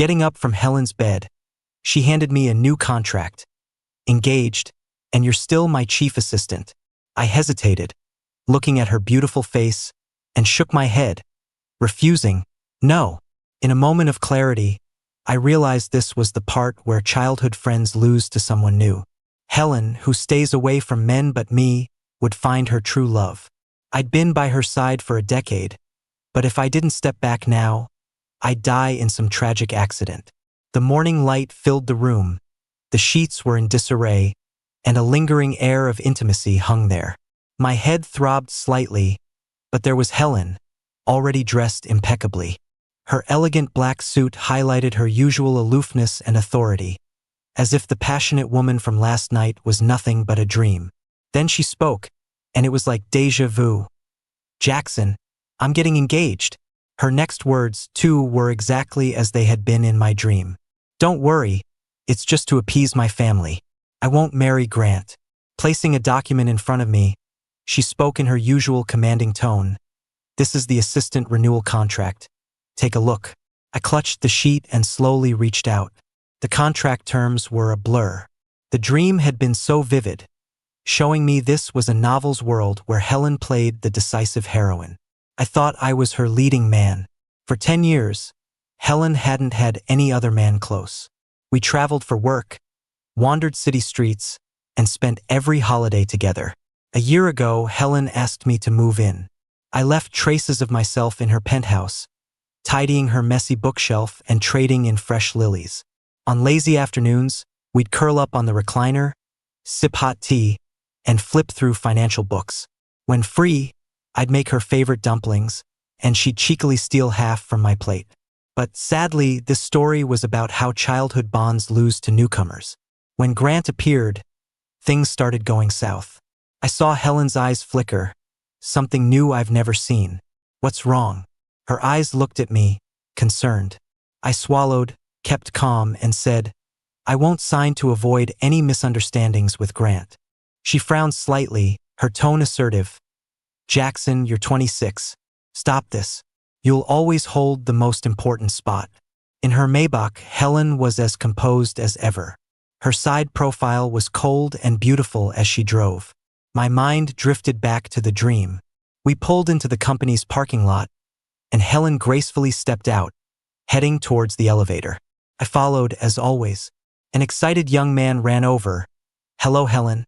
Getting up from Helen's bed, she handed me a new contract. Engaged, and you're still my chief assistant. I hesitated, looking at her beautiful face, and shook my head, refusing. No. In a moment of clarity, I realized this was the part where childhood friends lose to someone new. Helen, who stays away from men but me, would find her true love. I'd been by her side for a decade, but if I didn't step back now, I'd die in some tragic accident. The morning light filled the room, the sheets were in disarray, and a lingering air of intimacy hung there. My head throbbed slightly, but there was Helen, already dressed impeccably. Her elegant black suit highlighted her usual aloofness and authority, as if the passionate woman from last night was nothing but a dream. Then she spoke, and it was like déjà vu. "Jackson, I'm getting engaged." Her next words, too, were exactly as they had been in my dream. "Don't worry, it's just to appease my family. I won't marry Grant." Placing a document in front of me, she spoke in her usual commanding tone. "This is the assistant renewal contract. Take a look." I clutched the sheet and slowly reached out. The contract terms were a blur. The dream had been so vivid, showing me this was a novel's world where Helen played the decisive heroine. I thought I was her leading man. For 10 years, Helen hadn't had any other man close. We traveled for work, wandered city streets, and spent every holiday together. A year ago, Helen asked me to move in. I left traces of myself in her penthouse, tidying her messy bookshelf and trading in fresh lilies. On lazy afternoons, we'd curl up on the recliner, sip hot tea, and flip through financial books. When free, I'd make her favorite dumplings, and she'd cheekily steal half from my plate. But sadly, this story was about how childhood bonds lose to newcomers. When Grant appeared, things started going south. I saw Helen's eyes flicker, something new I've never seen. "What's wrong?" Her eyes looked at me, concerned. I swallowed, kept calm, and said, "I won't sign to avoid any misunderstandings with Grant." She frowned slightly, her tone assertive. "Jackson, you're 26. Stop this. You'll always hold the most important spot." In her Maybach, Helen was as composed as ever. Her side profile was cold and beautiful as she drove. My mind drifted back to the dream. We pulled into the company's parking lot, and Helen gracefully stepped out, heading towards the elevator. I followed, as always. An excited young man ran over. "Hello, Helen.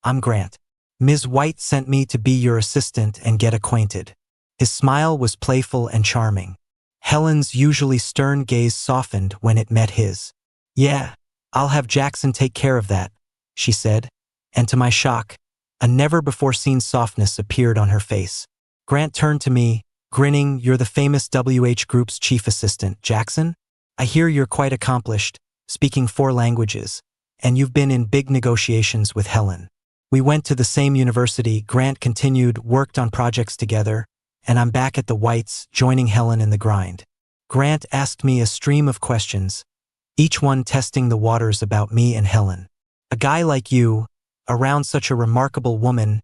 I'm Grant. Ms. White sent me to be your assistant and get acquainted." His smile was playful and charming. Helen's usually stern gaze softened when it met his. "Yeah, I'll have Jackson take care of that," she said, and to my shock, a never-before-seen softness appeared on her face. Grant turned to me, grinning. "You're the famous WH Group's chief assistant, Jackson? I hear you're quite accomplished, speaking 4 languages, and you've been in big negotiations with Helen. We went to the same university," Grant continued, "worked on projects together, and I'm back at the Whites, joining Helen in the grind." Grant asked me a stream of questions, each one testing the waters about me and Helen. "A guy like you, around such a remarkable woman,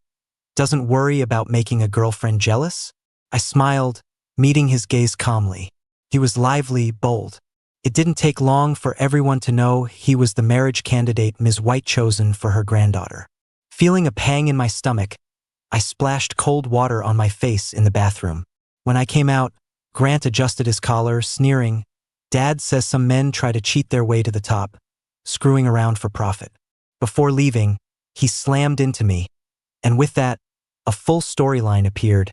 doesn't worry about making a girlfriend jealous?" I smiled, meeting his gaze calmly. He was lively, bold. It didn't take long for everyone to know he was the marriage candidate Ms. White chosen for her granddaughter. Feeling a pang in my stomach, I splashed cold water on my face in the bathroom. When I came out, Grant adjusted his collar, sneering. "Dad says some men try to cheat their way to the top, screwing around for profit." Before leaving, he slammed into me, and with that, a full storyline appeared.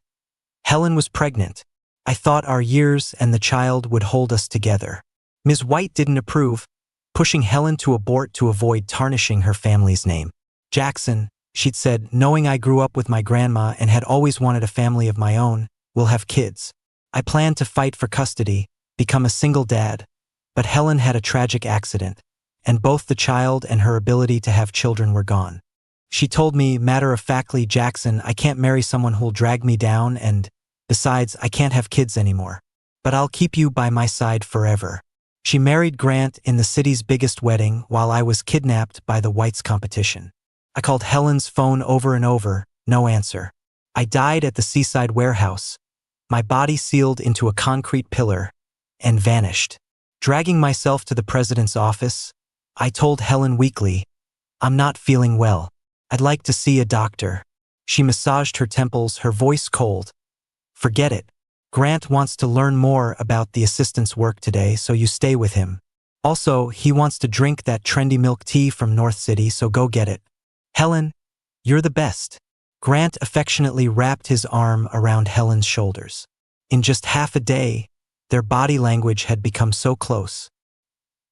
Helen was pregnant. I thought our years and the child would hold us together. Ms. White didn't approve, pushing Helen to abort to avoid tarnishing her family's name. "Jackson," she'd said, "knowing I grew up with my grandma and had always wanted a family of my own, we'll have kids." I planned to fight for custody, become a single dad, but Helen had a tragic accident, and both the child and her ability to have children were gone. She told me matter-of-factly, "Jackson, I can't marry someone who'll drag me down, and besides, I can't have kids anymore. But I'll keep you by my side forever." She married Grant in the city's biggest wedding while I was kidnapped by the Whites competition. I called Helen's phone over and over, no answer. I died at the seaside warehouse, my body sealed into a concrete pillar, and vanished. Dragging myself to the president's office, I told Helen weakly, "I'm not feeling well. I'd like to see a doctor." She massaged her temples, her voice cold. "Forget it. Grant wants to learn more about the assistant's work today, so you stay with him. Also, he wants to drink that trendy milk tea from North City, so go get it." "Helen, you're the best." Grant affectionately wrapped his arm around Helen's shoulders. In just half a day, their body language had become so close.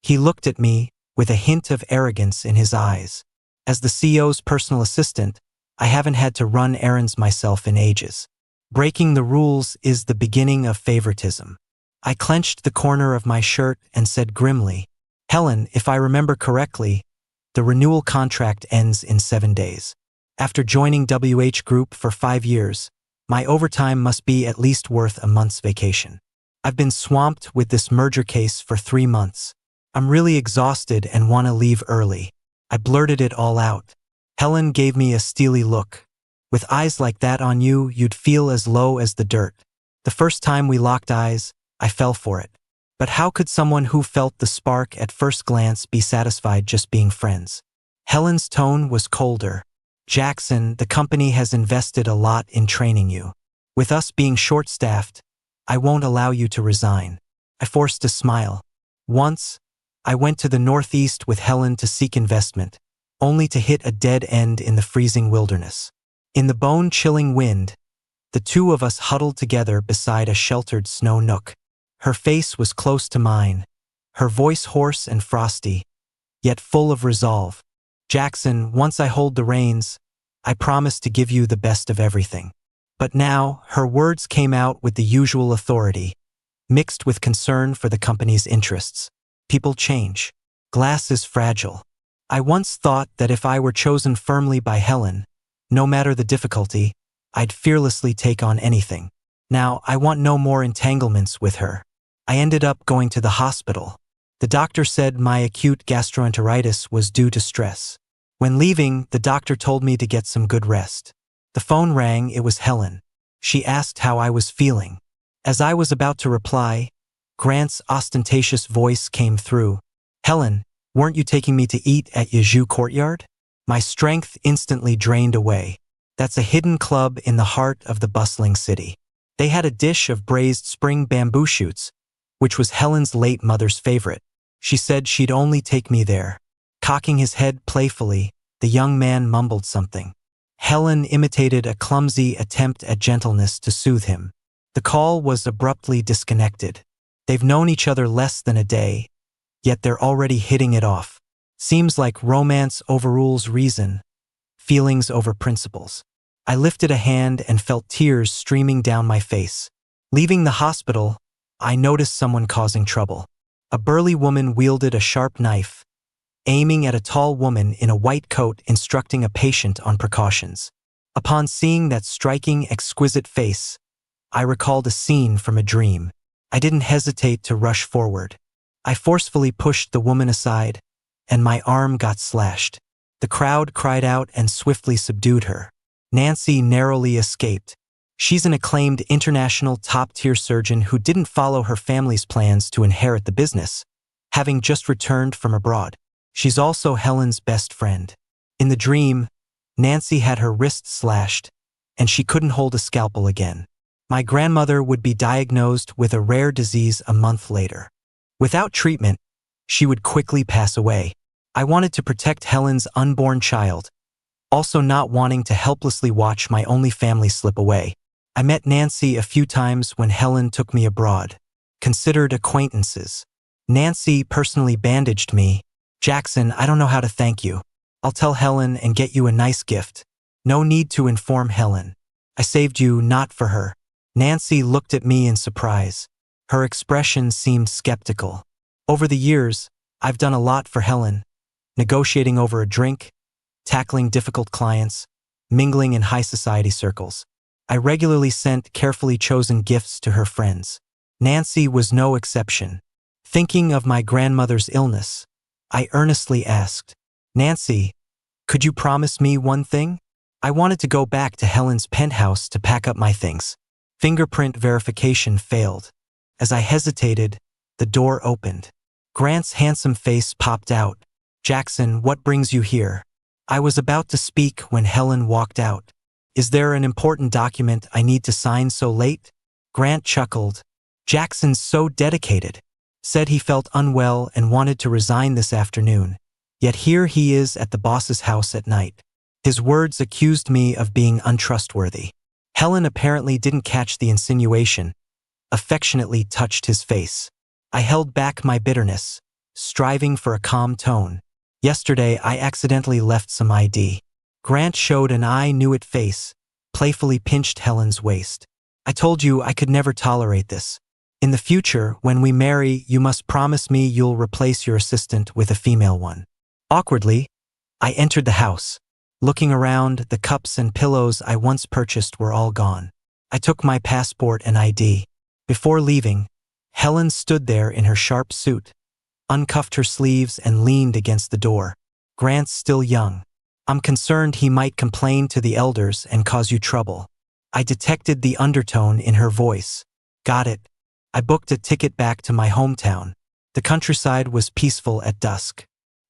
He looked at me with a hint of arrogance in his eyes. As the CEO's personal assistant, I haven't had to run errands myself in ages. Breaking the rules is the beginning of favoritism. I clenched the corner of my shirt and said grimly, "Helen, if I remember correctly, the renewal contract ends in 7 days. After joining WH Group for 5 years, my overtime must be at least worth a month's vacation. I've been swamped with this merger case for 3 months. I'm really exhausted and want to leave early." I blurted it all out. Helen gave me a steely look. "With eyes like that on you, you'd feel as low as the dirt." The first time we locked eyes, I fell for it. But how could someone who felt the spark at first glance be satisfied just being friends? Helen's tone was colder. "Jackson, the company has invested a lot in training you. With us being short-staffed, I won't allow you to resign." I forced a smile. Once, I went to the Northeast with Helen to seek investment, only to hit a dead end in the freezing wilderness. In the bone-chilling wind, the two of us huddled together beside a sheltered snow nook. Her face was close to mine, her voice hoarse and frosty, yet full of resolve. "Jackson, once I hold the reins, I promise to give you the best of everything." But now, her words came out with the usual authority, mixed with concern for the company's interests. People change. Glass is fragile. I once thought that if I were chosen firmly by Helen, no matter the difficulty, I'd fearlessly take on anything. Now, I want no more entanglements with her. I ended up going to the hospital. The doctor said my acute gastroenteritis was due to stress. When leaving, the doctor told me to get some good rest. The phone rang. It was Helen. She asked how I was feeling. As I was about to reply, Grant's ostentatious voice came through. "Helen, weren't you taking me to eat at Yazoo Courtyard?" My strength instantly drained away. That's a hidden club in the heart of the bustling city. They had a dish of braised spring bamboo shoots, which was Helen's late mother's favorite. She said she'd only take me there. Cocking his head playfully, the young man mumbled something. Helen imitated a clumsy attempt at gentleness to soothe him. The call was abruptly disconnected. They've known each other less than a day, yet they're already hitting it off. Seems like romance overrules reason, feelings over principles. I lifted a hand and felt tears streaming down my face. Leaving the hospital, I noticed someone causing trouble. A burly woman wielded a sharp knife, aiming at a tall woman in a white coat, instructing a patient on precautions. Upon seeing that striking, exquisite face, I recalled a scene from a dream. I didn't hesitate to rush forward. I forcefully pushed the woman aside, and my arm got slashed. The crowd cried out and swiftly subdued her. Nancy narrowly escaped. She's an acclaimed international top-tier surgeon who didn't follow her family's plans to inherit the business, having just returned from abroad. She's also Helen's best friend. In the dream, Nancy had her wrist slashed, and she couldn't hold a scalpel again. My grandmother would be diagnosed with a rare disease a month later. Without treatment, she would quickly pass away. I wanted to protect Helen's unborn child, also not wanting to helplessly watch my only family slip away. I met Nancy a few times when Helen took me abroad, considered acquaintances. Nancy personally bandaged me. "Jackson, I don't know how to thank you. I'll tell Helen and get you a nice gift." No need to inform Helen. I saved you, not for her. Nancy looked at me in surprise. Her expression seemed skeptical. Over the years, I've done a lot for Helen, negotiating over a drink, tackling difficult clients, mingling in high society circles. I regularly sent carefully chosen gifts to her friends. Nancy was no exception. Thinking of my grandmother's illness, I earnestly asked, "Nancy, could you promise me one thing?" I wanted to go back to Helen's penthouse to pack up my things. Fingerprint verification failed. As I hesitated, the door opened. Grant's handsome face popped out. "Jackson, what brings you here?" I was about to speak when Helen walked out. "Is there an important document I need to sign so late?" Grant chuckled. "Jackson's so dedicated. Said he felt unwell and wanted to resign this afternoon. Yet here he is at the boss's house at night. His words accused me of being untrustworthy." Helen apparently didn't catch the insinuation, affectionately touched his face. I held back my bitterness, striving for a calm tone. "Yesterday I accidentally left some ID." Grant showed an I-knew-it face, playfully pinched Helen's waist. "I told you I could never tolerate this. In the future, when we marry, you must promise me you'll replace your assistant with a female one." Awkwardly, I entered the house. Looking around, the cups and pillows I once purchased were all gone. I took my passport and ID. Before leaving, Helen stood there in her sharp suit, uncuffed her sleeves and leaned against the door. "Grant's still young. I'm concerned he might complain to the elders and cause you trouble." I detected the undertone in her voice. "Got it." I booked a ticket back to my hometown. The countryside was peaceful at dusk.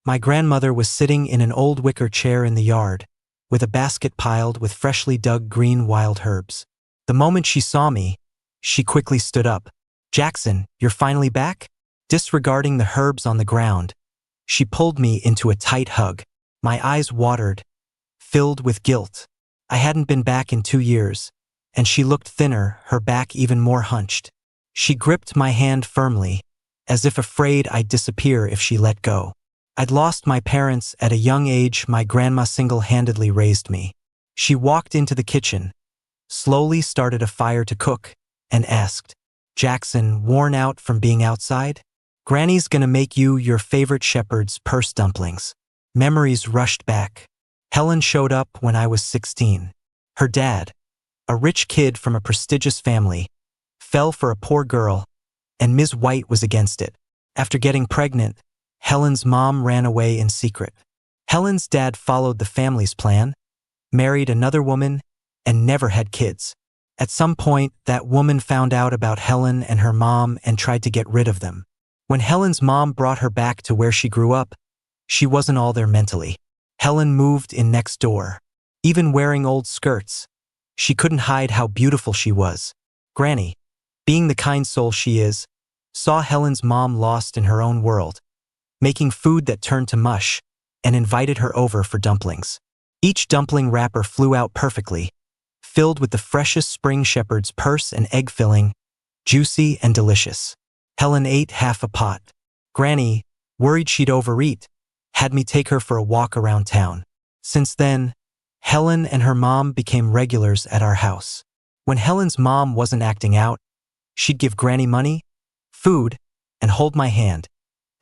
My grandmother was sitting in an old wicker chair in the yard, with a basket piled with freshly dug green wild herbs. The moment she saw me, she quickly stood up. "Jackson, you're finally back?" Disregarding the herbs on the ground, she pulled me into a tight hug. My eyes watered, filled with guilt. I hadn't been back in 2 years, and she looked thinner, her back even more hunched. She gripped my hand firmly, as if afraid I'd disappear if she let go. I'd lost my parents at a young age. My grandma single-handedly raised me. She walked into the kitchen, slowly started a fire to cook, and asked, "Jackson, worn out from being outside? Granny's gonna make you your favorite shepherd's purse dumplings." Memories rushed back. Helen showed up when I was 16. Her dad, a rich kid from a prestigious family, fell for a poor girl, and Ms. White was against it. After getting pregnant, Helen's mom ran away in secret. Helen's dad followed the family's plan, married another woman, and never had kids. At some point, that woman found out about Helen and her mom and tried to get rid of them. When Helen's mom brought her back to where she grew up, she wasn't all there mentally. Helen moved in next door. Even wearing old skirts, she couldn't hide how beautiful she was. Granny, being the kind soul she is, saw Helen's mom lost in her own world, making food that turned to mush, and invited her over for dumplings. Each dumpling wrapper flew out perfectly, filled with the freshest spring shepherd's purse and egg filling, juicy and delicious. Helen ate half a pot. Granny, worried she'd overeat, had me take her for a walk around town. Since then, Helen and her mom became regulars at our house. When Helen's mom wasn't acting out, she'd give Granny money, food, and hold my hand,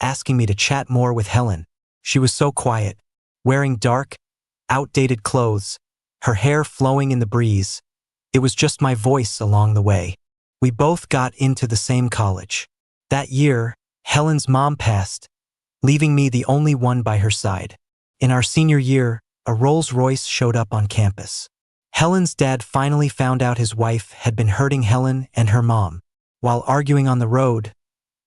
asking me to chat more with Helen. She was so quiet, wearing dark, outdated clothes, her hair flowing in the breeze. It was just my voice along the way. We both got into the same college. That year, Helen's mom passed, leaving me the only one by her side. In our senior year, a Rolls-Royce showed up on campus. Helen's dad finally found out his wife had been hurting Helen and her mom. While arguing on the road,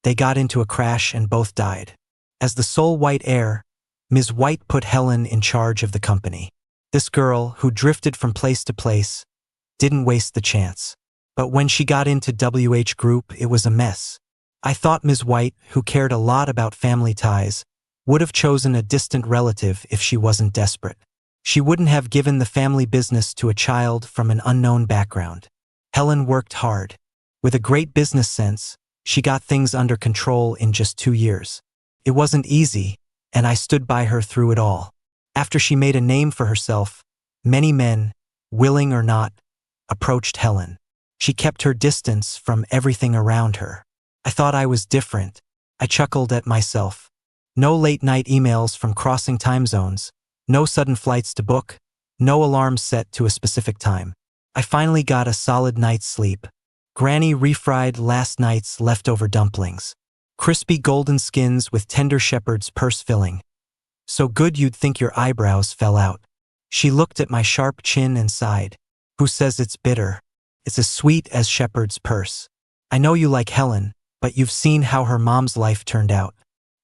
they got into a crash and both died. As the sole white heir, Ms. White put Helen in charge of the company. This girl, who drifted from place to place, didn't waste the chance. But when she got into WH Group, it was a mess. I thought Ms. White, who cared a lot about family ties, would have chosen a distant relative if she wasn't desperate. She wouldn't have given the family business to a child from an unknown background. Helen worked hard. With a great business sense, she got things under control in just 2 years. It wasn't easy, and I stood by her through it all. After she made a name for herself, many men, willing or not, approached Helen. She kept her distance from everything around her. I thought I was different. I chuckled at myself. No late-night emails from crossing time zones, no sudden flights to book, no alarms set to a specific time. I finally got a solid night's sleep. Granny refried last night's leftover dumplings. Crispy golden skins with tender shepherd's purse filling. So good you'd think your eyebrows fell out. She looked at my sharp chin and sighed. Who says it's bitter? It's as sweet as shepherd's purse. I know you like Helen, but you've seen how her mom's life turned out.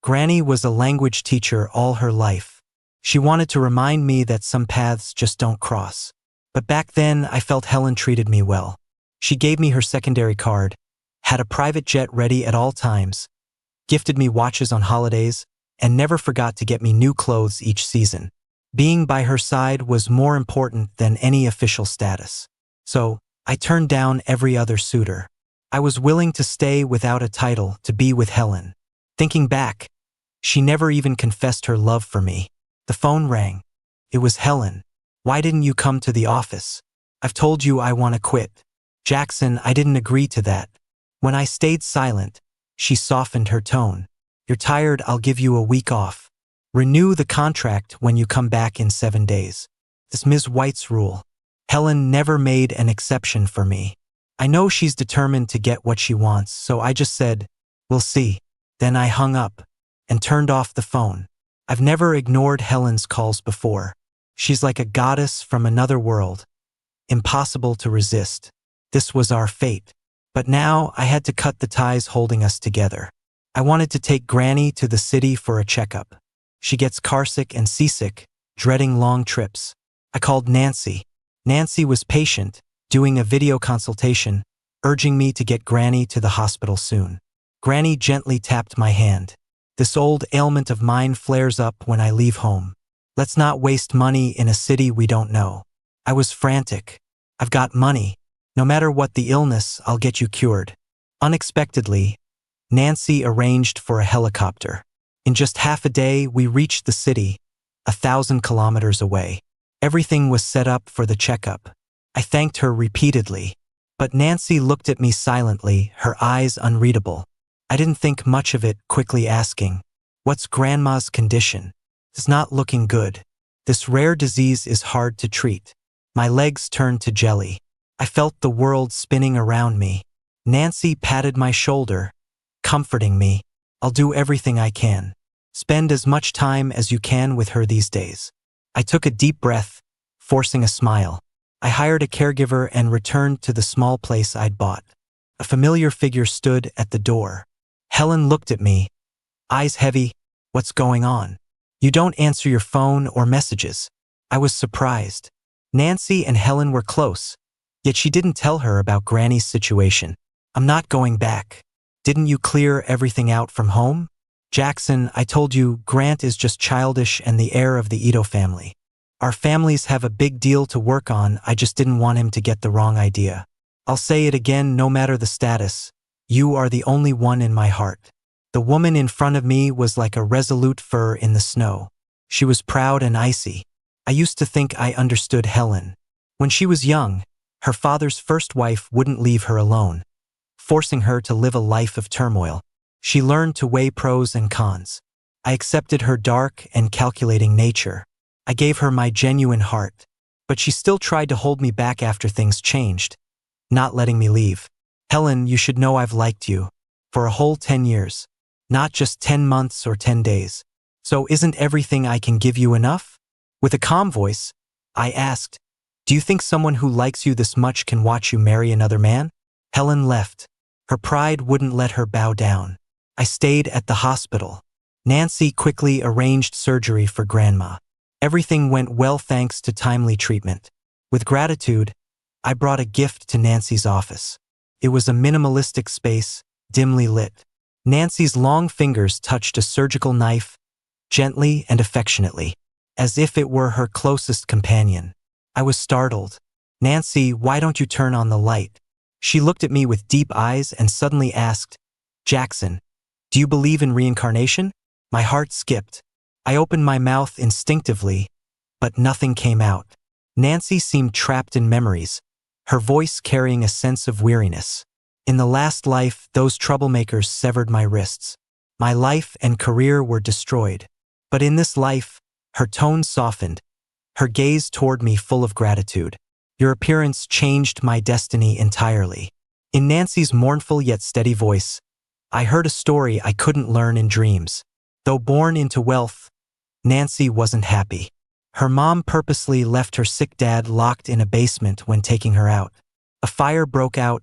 Granny was a language teacher all her life. She wanted to remind me that some paths just don't cross. But back then, I felt Helen treated me well. She gave me her secondary card, had a private jet ready at all times, gifted me watches on holidays, and never forgot to get me new clothes each season. Being by her side was more important than any official status. So, I turned down every other suitor. I was willing to stay without a title to be with Helen. Thinking back, she never even confessed her love for me. The phone rang. It was Helen. Why didn't you come to the office? I've told you I want to quit. Jackson, I didn't agree to that. When I stayed silent, she softened her tone. You're tired, I'll give you a week off. Renew the contract when you come back in 7 days. This Ms. White's rule. Helen never made an exception for me. I know she's determined to get what she wants, so I just said, we'll see. Then I hung up and turned off the phone. I've never ignored Helen's calls before. She's like a goddess from another world. Impossible to resist. This was our fate. But now I had to cut the ties holding us together. I wanted to take Granny to the city for a checkup. She gets carsick and seasick, dreading long trips. I called Nancy. Nancy was patient, doing a video consultation, urging me to get Granny to the hospital soon. Granny gently tapped my hand. This old ailment of mine flares up when I leave home. Let's not waste money in a city we don't know. I was frantic. I've got money. No matter what the illness, I'll get you cured. Unexpectedly, Nancy arranged for a helicopter. In just half a day, we reached the city, 1,000 kilometers away. Everything was set up for the checkup. I thanked her repeatedly. But Nancy looked at me silently, her eyes unreadable. I didn't think much of it, quickly asking, "What's Grandma's condition? It's not looking good. This rare disease is hard to treat." My legs turned to jelly. I felt the world spinning around me. Nancy patted my shoulder, comforting me. "I'll do everything I can. Spend as much time as you can with her these days." I took a deep breath, forcing a smile. I hired a caregiver and returned to the small place I'd bought. A familiar figure stood at the door. Helen looked at me, eyes heavy. "What's going on? You don't answer your phone or messages." I was surprised. Nancy and Helen were close, yet she didn't tell her about Granny's situation. "I'm not going back. Didn't you clear everything out from home?" "Jackson, I told you, Grant is just childish and the heir of the Ito family. Our families have a big deal to work on, I just didn't want him to get the wrong idea. I'll say it again, no matter the status, you are the only one in my heart." The woman in front of me was like a resolute fir in the snow. She was proud and icy. I used to think I understood Helen. When she was young, her father's first wife wouldn't leave her alone, forcing her to live a life of turmoil. She learned to weigh pros and cons. I accepted her dark and calculating nature. I gave her my genuine heart, but she still tried to hold me back after things changed, not letting me leave. "Helen, you should know I've liked you. For a whole 10 years. Not just 10 months or 10 days. So isn't everything I can give you enough?" With a calm voice, I asked, "Do you think someone who likes you this much can watch you marry another man?" Helen left. Her pride wouldn't let her bow down. I stayed at the hospital. Nancy quickly arranged surgery for Grandma. Everything went well thanks to timely treatment. With gratitude, I brought a gift to Nancy's office. It was a minimalistic space, dimly lit. Nancy's long fingers touched a surgical knife, gently and affectionately, as if it were her closest companion. I was startled. "Nancy, why don't you turn on the light?" She looked at me with deep eyes and suddenly asked, "Jackson, do you believe in reincarnation?" My heart skipped. I opened my mouth instinctively, but nothing came out. Nancy seemed trapped in memories, her voice carrying a sense of weariness. "In the last life, those troublemakers severed my wrists. My life and career were destroyed. But in this life," her tone softened, her gaze toward me full of gratitude. "Your appearance changed my destiny entirely." In Nancy's mournful yet steady voice, I heard a story I couldn't learn in dreams. Though born into wealth, Nancy wasn't happy. Her mom purposely left her sick dad locked in a basement when taking her out. A fire broke out,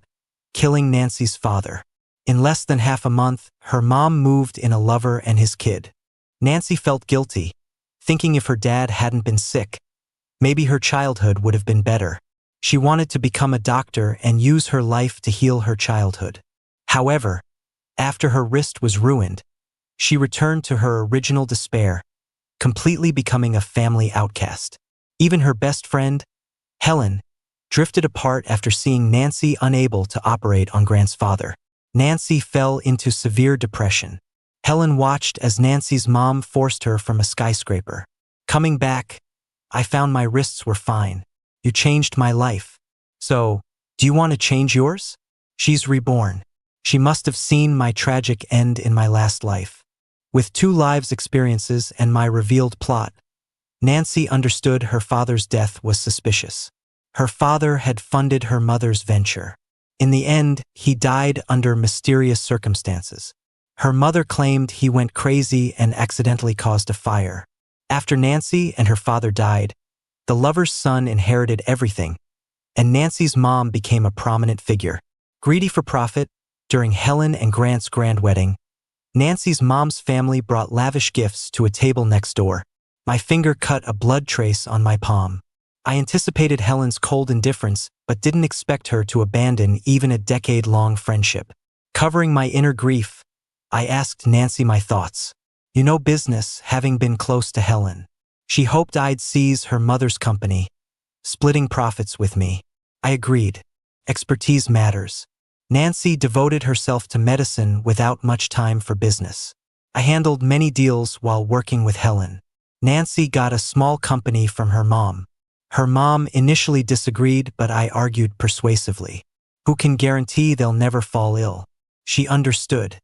killing Nancy's father. In less than half a month, her mom moved in a lover and his kid. Nancy felt guilty, thinking if her dad hadn't been sick, maybe her childhood would have been better. She wanted to become a doctor and use her life to heal her childhood. However, after her wrist was ruined, she returned to her original despair, completely becoming a family outcast. Even her best friend, Helen, drifted apart after seeing Nancy unable to operate on Grant's father. Nancy fell into severe depression. Helen watched as Nancy's mom forced her from a skyscraper. Coming back, I found my wrists were fine. You changed my life. So, do you want to change yours? She's reborn. She must have seen my tragic end in my last life. With 2 lives experiences and my revealed plot, Nancy understood her father's death was suspicious. Her father had funded her mother's venture. In the end, he died under mysterious circumstances. Her mother claimed he went crazy and accidentally caused a fire. After Nancy and her father died, the lover's son inherited everything, and Nancy's mom became a prominent figure. Greedy for profit, during Helen and Grant's grand wedding, Nancy's mom's family brought lavish gifts to a table next door. My finger cut a blood trace on my palm. I anticipated Helen's cold indifference, but didn't expect her to abandon even a decade-long friendship. Covering my inner grief, I asked Nancy my thoughts. You know business, having been close to Helen. She hoped I'd seize her mother's company, splitting profits with me. I agreed. Expertise matters. Nancy devoted herself to medicine without much time for business. I handled many deals while working with Helen. Nancy got a small company from her mom. Her mom initially disagreed, but I argued persuasively. Who can guarantee they'll never fall ill? She understood.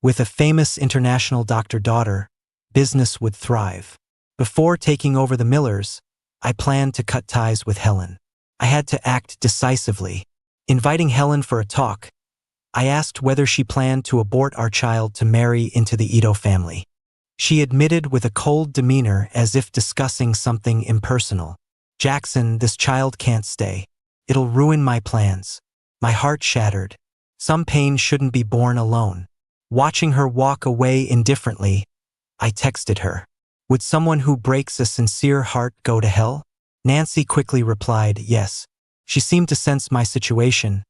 With a famous international doctor-daughter, business would thrive. Before taking over the Millers, I planned to cut ties with Helen. I had to act decisively. Inviting Helen for a talk, I asked whether she planned to abort our child to marry into the Ito family. She admitted with a cold demeanor as if discussing something impersonal. Jackson, this child can't stay. It'll ruin my plans. My heart shattered. Some pain shouldn't be borne alone. Watching her walk away indifferently, I texted her. Would someone who breaks a sincere heart go to hell? Nancy quickly replied, yes. She seemed to sense my situation,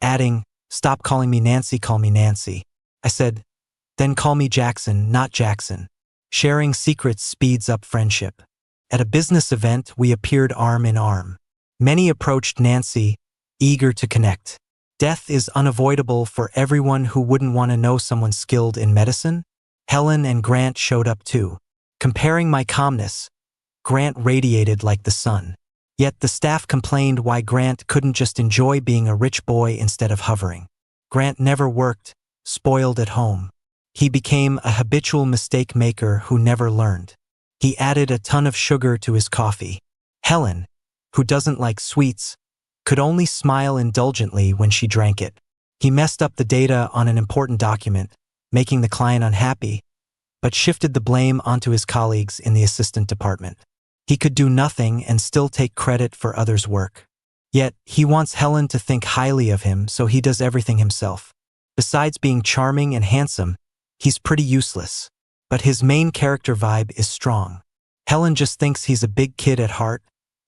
adding, stop calling me Nancy, call me Nancy. I said, then call me Jackson, not Jackson. Sharing secrets speeds up friendship. At a business event, we appeared arm in arm. Many approached Nancy, eager to connect. Death is unavoidable for everyone who wouldn't want to know someone skilled in medicine. Helen and Grant showed up too. Comparing my calmness, Grant radiated like the sun. Yet the staff complained why Grant couldn't just enjoy being a rich boy instead of hovering. Grant never worked, spoiled at home. He became a habitual mistake maker who never learned. He added a ton of sugar to his coffee. Helen, who doesn't like sweets, could only smile indulgently when she drank it. He messed up the data on an important document, making the client unhappy, but shifted the blame onto his colleagues in the assistant department. He could do nothing and still take credit for others' work. Yet, he wants Helen to think highly of him, so he does everything himself. Besides being charming and handsome, he's pretty useless. But his main character vibe is strong. Helen just thinks he's a big kid at heart,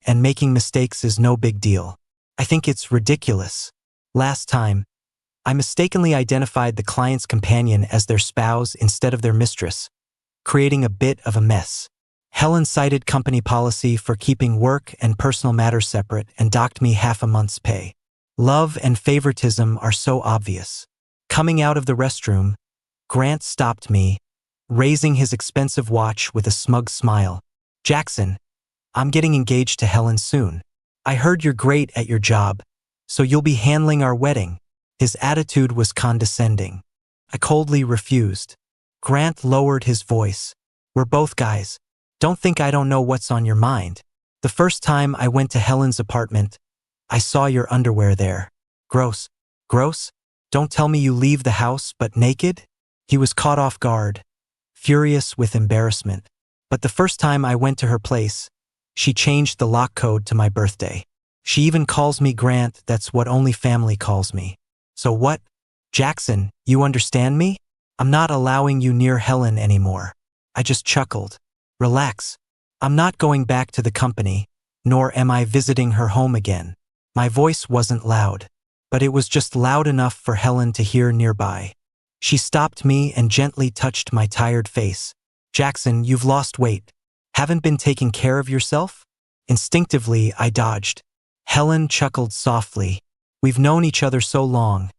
and making mistakes is no big deal. I think it's ridiculous. Last time, I mistakenly identified the client's companion as their spouse instead of their mistress, creating a bit of a mess. Helen cited company policy for keeping work and personal matters separate and docked me half a month's pay. Love and favoritism are so obvious. Coming out of the restroom, Grant stopped me, raising his expensive watch with a smug smile. Jackson, I'm getting engaged to Helen soon. I heard you're great at your job, so you'll be handling our wedding. His attitude was condescending. I coldly refused. Grant lowered his voice. We're both guys. Don't think I don't know what's on your mind. The first time I went to Helen's apartment, I saw your underwear there. Gross. Gross? Don't tell me you leave the house but naked? He was caught off guard, furious with embarrassment. But the first time I went to her place, she changed the lock code to my birthday. She even calls me Grant, that's what only family calls me. So what? Jackson, you understand me? I'm not allowing you near Helen anymore. I just chuckled. Relax. I'm not going back to the company, nor am I visiting her home again. My voice wasn't loud, but it was just loud enough for Helen to hear nearby. She stopped me and gently touched my tired face. Jackson, you've lost weight. Haven't been taking care of yourself? Instinctively, I dodged. Helen chuckled softly. We've known each other so long,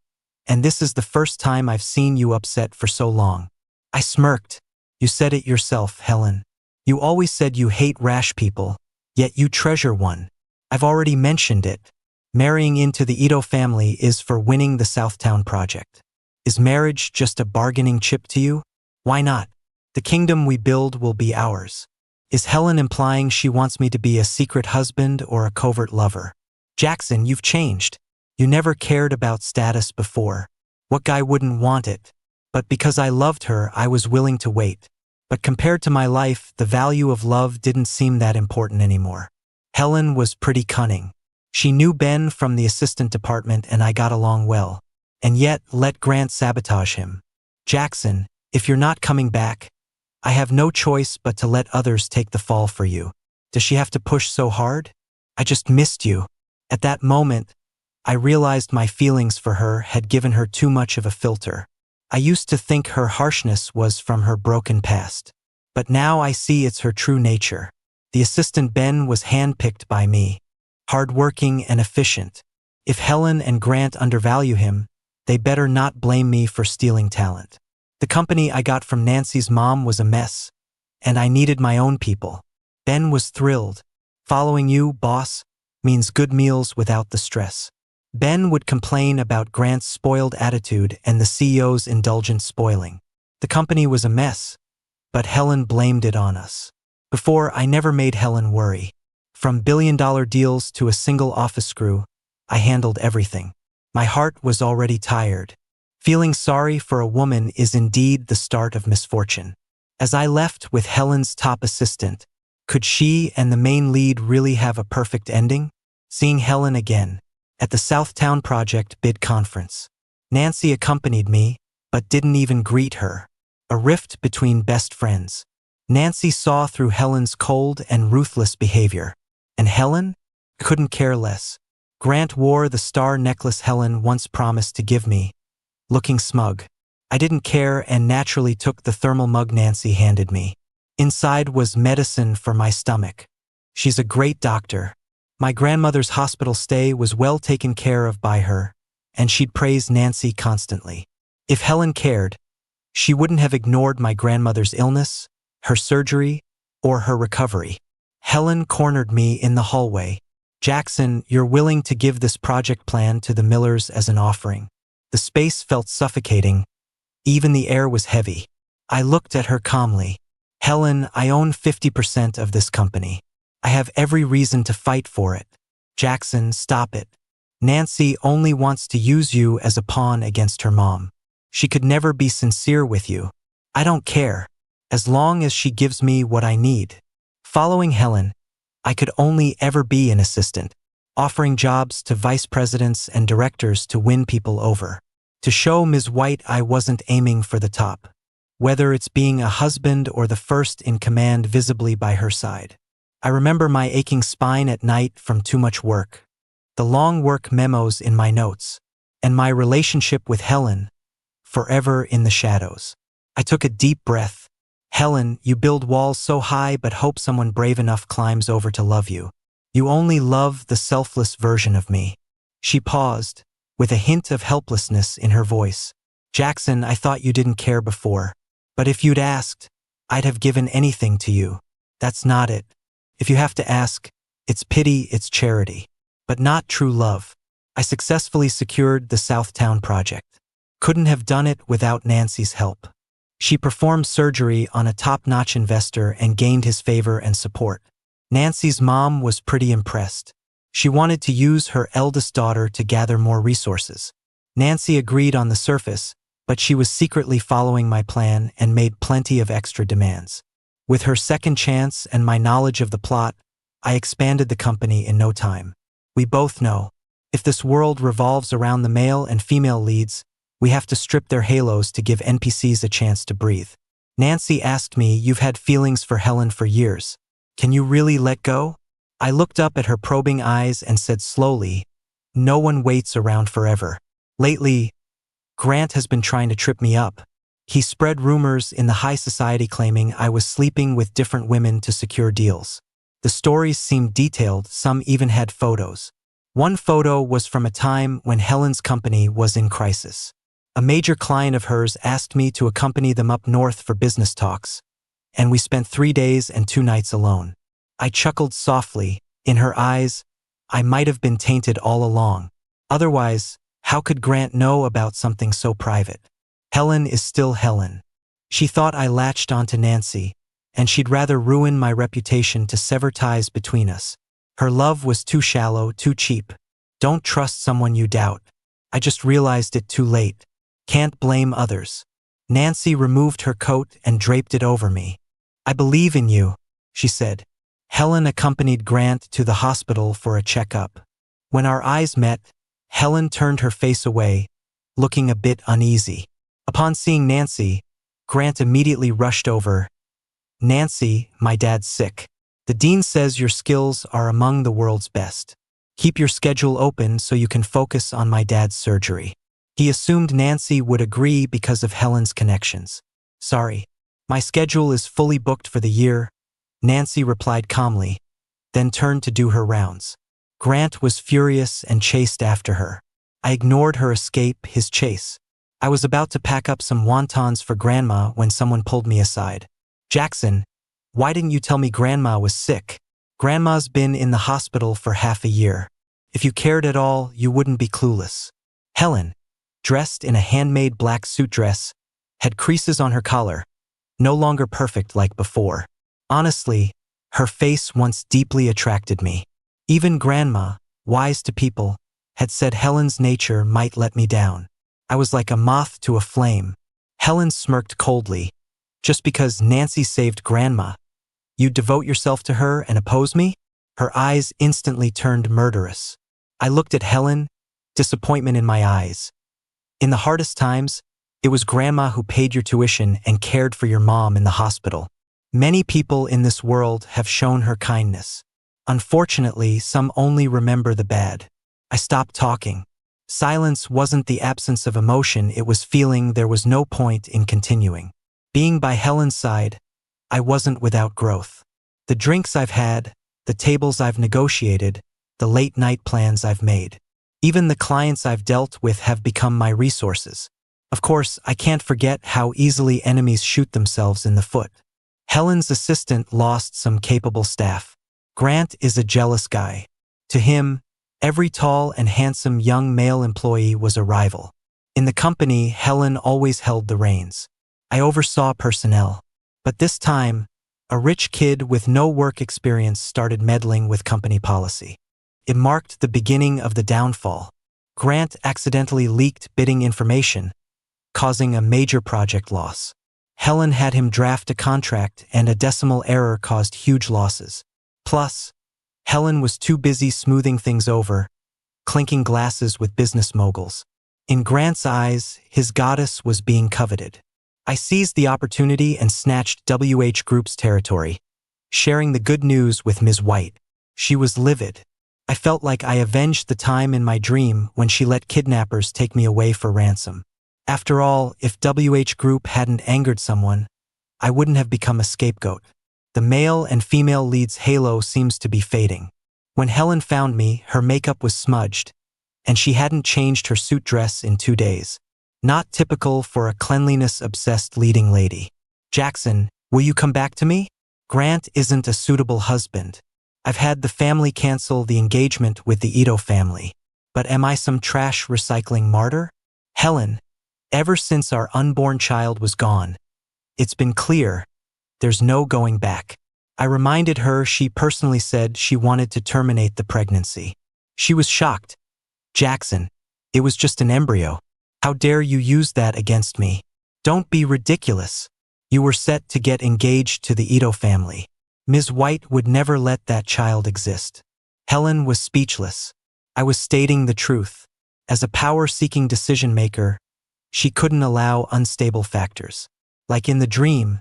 and this is the first time I've seen you upset for so long. I smirked. You said it yourself, Helen. You always said you hate rash people, yet you treasure one. I've already mentioned it. Marrying into the Ito family is for winning the Southtown project. Is marriage just a bargaining chip to you? Why not? The kingdom we build will be ours. Is Helen implying she wants me to be a secret husband or a covert lover? Jackson, you've changed. You never cared about status before. What guy wouldn't want it? But because I loved her, I was willing to wait. But compared to my life, the value of love didn't seem that important anymore. Helen was pretty cunning. She knew Ben from the assistant department and I got along well. And yet, let Grant sabotage him. Jackson, if you're not coming back, I have no choice but to let others take the fall for you. Does she have to push so hard? I just missed you. At that moment, I realized my feelings for her had given her too much of a filter. I used to think her harshness was from her broken past. But now I see it's her true nature. The assistant Ben was handpicked by me. Hardworking and efficient. If Helen and Grant undervalue him, they better not blame me for stealing talent. The company I got from Nancy's mom was a mess, and I needed my own people. Ben was thrilled. Following you, boss, means good meals without the stress. Ben would complain about Grant's spoiled attitude and the CEO's indulgent spoiling. The company was a mess, but Helen blamed it on us. Before, I never made Helen worry. From billion-dollar deals to a single office screw, I handled everything. My heart was already tired. Feeling sorry for a woman is indeed the start of misfortune. As I left with Helen's top assistant, could she and the main lead really have a perfect ending? Seeing Helen again, at the Southtown Project bid conference. Nancy accompanied me, but didn't even greet her. A rift between best friends. Nancy saw through Helen's cold and ruthless behavior. And Helen? Couldn't care less. Grant wore the star necklace Helen once promised to give me, looking smug. I didn't care and naturally took the thermal mug Nancy handed me. Inside was medicine for my stomach. She's a great doctor. My grandmother's hospital stay was well taken care of by her, and she'd praise Nancy constantly. If Helen cared, she wouldn't have ignored my grandmother's illness, her surgery, or her recovery. Helen cornered me in the hallway. Jackson, you're willing to give this project plan to the Millers as an offering. The space felt suffocating. Even the air was heavy. I looked at her calmly. Helen, I own 50% of this company. I have every reason to fight for it. Jackson, stop it. Nancy only wants to use you as a pawn against her mom. She could never be sincere with you. I don't care, as long as she gives me what I need. Following Helen, I could only ever be an assistant, offering jobs to vice presidents and directors to win people over. To show Ms. White I wasn't aiming for the top, whether it's being a husband or the first in command visibly by her side. I remember my aching spine at night from too much work, the long work memos in my notes, and my relationship with Helen, forever in the shadows. I took a deep breath. Helen, you build walls so high but hope someone brave enough climbs over to love you. You only love the selfless version of me. She paused, with a hint of helplessness in her voice. Jackson, I thought you didn't care before. But if you'd asked, I'd have given anything to you. That's not it. If you have to ask, it's pity, it's charity. But not true love. I successfully secured the Southtown project. Couldn't have done it without Nancy's help. She performed surgery on a top-notch investor and gained his favor and support. Nancy's mom was pretty impressed. She wanted to use her eldest daughter to gather more resources. Nancy agreed on the surface, but she was secretly following my plan and made plenty of extra demands. With her second chance and my knowledge of the plot, I expanded the company in no time. We both know, if this world revolves around the male and female leads, We have to strip their halos to give NPCs a chance to breathe. Nancy asked me, "You've had feelings for Helen for years. Can you really let go?" I looked up at her probing eyes and said slowly, "No one waits around forever. Lately, Grant has been trying to trip me up. He spread rumors in the high society claiming I was sleeping with different women to secure deals. The stories seemed detailed, some even had photos. One photo was from a time when Helen's company was in crisis. A major client of hers asked me to accompany them up north for business talks, and we spent 3 days and 2 nights alone. I chuckled softly. In her eyes, I might have been tainted all along. Otherwise, how could Grant know about something so private? Helen is still Helen. She thought I latched onto Nancy, and she'd rather ruin my reputation to sever ties between us. Her love was too shallow, too cheap. Don't trust someone you doubt. I just realized it too late. Can't blame others. Nancy removed her coat and draped it over me. "I believe in you," she said. Helen accompanied Grant to the hospital for a checkup. When our eyes met, Helen turned her face away, looking a bit uneasy. Upon seeing Nancy, Grant immediately rushed over. "Nancy, my dad's sick. The dean says your skills are among the world's best. Keep your schedule open so you can focus on my dad's surgery." He assumed Nancy would agree because of Helen's connections. "Sorry, my schedule is fully booked for the year," Nancy replied calmly, then turned to do her rounds. Grant was furious and chased after her. I ignored her escape, his chase. I was about to pack up some wontons for Grandma when someone pulled me aside. "Jackson, why didn't you tell me Grandma was sick? Grandma's been in the hospital for half a year. If you cared at all, you wouldn't be clueless." Helen, dressed in a handmade black suit dress, had creases on her collar, no longer perfect like before. Honestly, her face once deeply attracted me. Even Grandma, wise to people, had said Helen's nature might let me down. I was like a moth to a flame. Helen smirked coldly. "Just because Nancy saved Grandma, you'd devote yourself to her and oppose me?" Her eyes instantly turned murderous. I looked at Helen, disappointment in my eyes. "In the hardest times, it was Grandma who paid your tuition and cared for your mom in the hospital. Many people in this world have shown her kindness. Unfortunately, some only remember the bad." I stopped talking. Silence wasn't the absence of emotion, it was feeling there was no point in continuing. Being by Helen's side, I wasn't without growth. The drinks I've had, the tables I've negotiated, the late-night plans I've made. Even the clients I've dealt with have become my resources. Of course, I can't forget how easily enemies shoot themselves in the foot. Helen's assistant lost some capable staff. Grant is a jealous guy. To him, every tall and handsome young male employee was a rival. In the company, Helen always held the reins. I oversaw personnel. But this time, a rich kid with no work experience started meddling with company policy. It marked the beginning of the downfall. Grant accidentally leaked bidding information, causing a major project loss. Helen had him draft a contract, and a decimal error caused huge losses. Plus, Helen was too busy smoothing things over, clinking glasses with business moguls. In Grant's eyes, his goddess was being coveted. I seized the opportunity and snatched WH Group's territory, sharing the good news with Ms. White. She was livid. I felt like I avenged the time in my dream when she let kidnappers take me away for ransom. After all, if WH Group hadn't angered someone, I wouldn't have become a scapegoat. The male and female lead's halo seems to be fading. When Helen found me, her makeup was smudged, and she hadn't changed her suit dress in 2 days. Not typical for a cleanliness-obsessed leading lady. "Jackson, will you come back to me? Grant isn't a suitable husband. I've had the family cancel the engagement with the Ito family. But am I some trash recycling martyr? Helen, ever since our unborn child was gone, it's been clear there's no going back." I reminded her she personally said she wanted to terminate the pregnancy. She was shocked. "Jackson, it was just an embryo. How dare you use that against me? Don't be ridiculous. You were set to get engaged to the Ito family. Ms. White would never let that child exist." Helen was speechless. I was stating the truth. As a power-seeking decision-maker, She couldn't allow unstable factors. Like in the dream,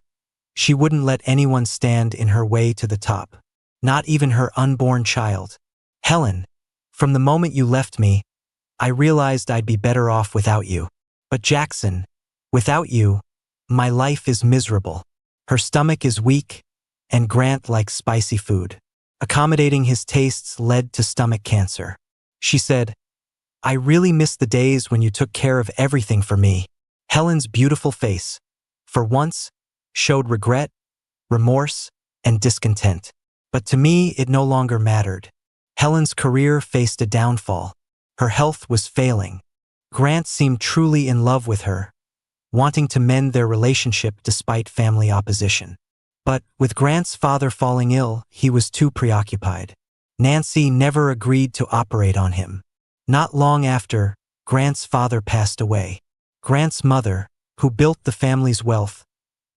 she wouldn't let anyone stand in her way to the top. Not even her unborn child. Helen, from the moment you left me, I realized I'd be better off without you. But Jackson, without you, my life is miserable. Her stomach is weak, and Grant likes spicy food. Accommodating his tastes led to stomach cancer. She said, I really miss the days when you took care of everything for me. Helen's beautiful face, for once, showed regret, remorse, and discontent. But to me, it no longer mattered. Helen's career faced a downfall. Her health was failing. Grant seemed truly in love with her, wanting to mend their relationship despite family opposition. But with Grant's father falling ill, he was too preoccupied. Nancy never agreed to operate on him. Not long after, Grant's father passed away. Grant's mother, who built the family's wealth,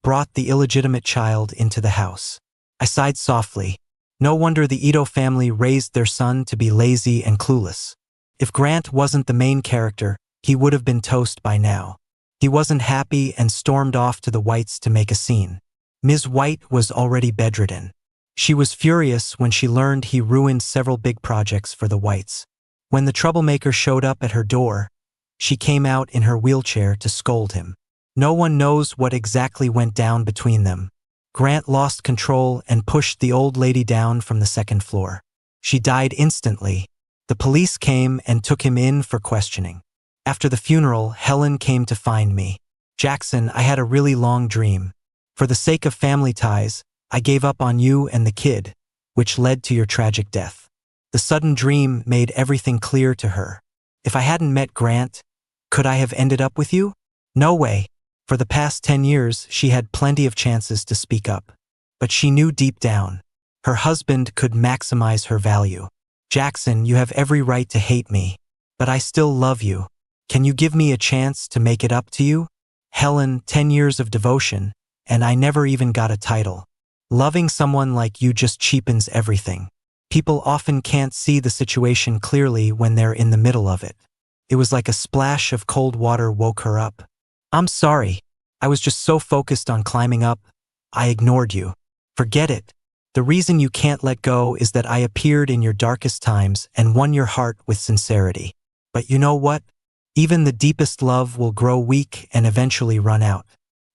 brought the illegitimate child into the house. I sighed softly. No wonder the Ito family raised their son to be lazy and clueless. If Grant wasn't the main character, he would have been toast by now. He wasn't happy and stormed off to the Whites to make a scene. Ms. White was already bedridden. She was furious when she learned he ruined several big projects for the Whites. When the troublemaker showed up at her door, she came out in her wheelchair to scold him. No one knows what exactly went down between them. Grant lost control and pushed the old lady down from the second floor. She died instantly. The police came and took him in for questioning. After the funeral, Helen came to find me. Jackson, I had a really long dream. For the sake of family ties, I gave up on you and the kid, which led to your tragic death. The sudden dream made everything clear to her. If I hadn't met Grant, could I have ended up with you? No way. For the past 10 years, she had plenty of chances to speak up. But she knew deep down, her husband could maximize her value. Jackson, you have every right to hate me, but I still love you. Can you give me a chance to make it up to you? Helen, 10 years of devotion, and I never even got a title. Loving someone like you just cheapens everything. People often can't see the situation clearly when they're in the middle of it. It was like a splash of cold water woke her up. I'm sorry. I was just so focused on climbing up, I ignored you. Forget it. The reason you can't let go is that I appeared in your darkest times and won your heart with sincerity. But you know what? Even the deepest love will grow weak and eventually run out.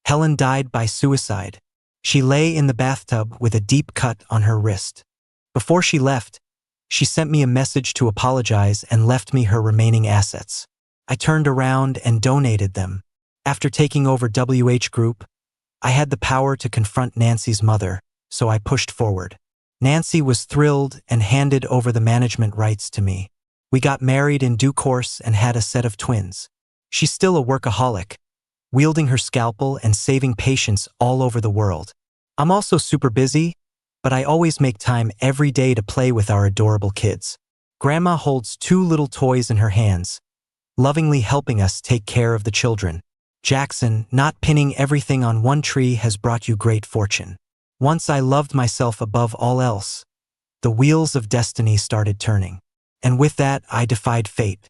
Helen died by suicide. She lay in the bathtub with a deep cut on her wrist. Before she left, she sent me a message to apologize and left me her remaining assets. I turned around and donated them. After taking over WH Group, I had the power to confront Nancy's mother, so I pushed forward. Nancy was thrilled and handed over the management rights to me. We got married in due course and had a set of twins. She's still a workaholic, wielding her scalpel and saving patients all over the world. I'm also super busy, but I always make time every day to play with our adorable kids. Grandma holds 2 little toys in her hands, lovingly helping us take care of the children. Jackson, not pinning everything on one tree has brought you great fortune. Once I loved myself above all else, the wheels of destiny started turning. And with that, I defied fate.